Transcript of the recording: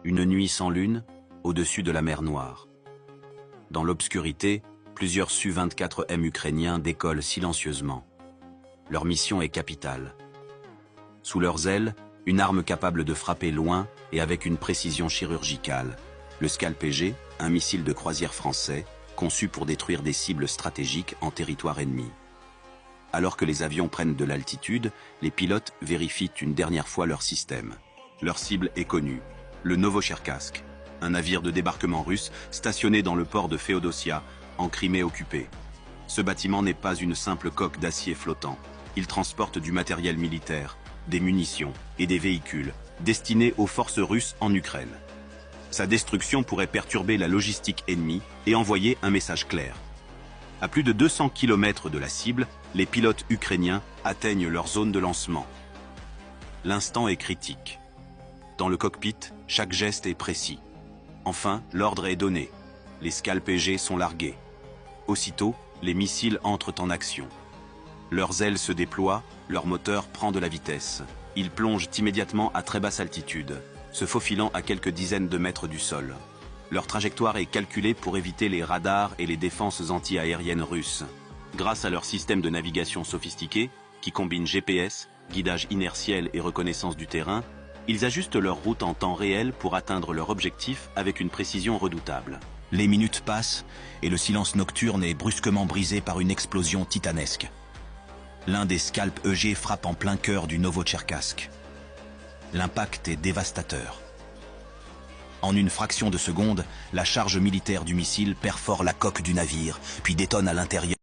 Une nuit sans lune, au-dessus de la mer Noire. Dans l'obscurité, plusieurs Su-24M ukrainiens décollent silencieusement. Leur mission est capitale. Sous leurs ailes, une arme capable de frapper loin et avec une précision chirurgicale. Le Scalp-G, un missile de croisière français, conçu pour détruire des cibles stratégiques en territoire ennemi. Alors que les avions prennent de l'altitude, les pilotes vérifient une dernière fois leur système. Leur cible est connue, le Novocherkassk, un navire de débarquement russe stationné dans le port de Féodossia, en Crimée occupée. Ce bâtiment n'est pas une simple coque d'acier flottant. Il transporte du matériel militaire, des munitions et des véhicules destinés aux forces russes en Ukraine. Sa destruction pourrait perturber la logistique ennemie et envoyer un message clair. À plus de 200 km de la cible, les pilotes ukrainiens atteignent leur zone de lancement. L'instant est critique. Dans le cockpit, chaque geste est précis. Enfin, l'ordre est donné. Les Scalp-G sont largués. Aussitôt, les missiles entrent en action. Leurs ailes se déploient, leur moteur prend de la vitesse. Ils plongent immédiatement à très basse altitude, se faufilant à quelques dizaines de mètres du sol. Leur trajectoire est calculée pour éviter les radars et les défenses anti-aériennes russes. Grâce à leur système de navigation sophistiqué, qui combine GPS, guidage inertiel et reconnaissance du terrain, ils ajustent leur route en temps réel pour atteindre leur objectif avec une précision redoutable. Les minutes passent et le silence nocturne est brusquement brisé par une explosion titanesque. L'un des Scalp-G frappe en plein cœur du Novocherkassk. L'impact est dévastateur. En une fraction de seconde, la charge militaire du missile perfore la coque du navire, puis détonne à l'intérieur.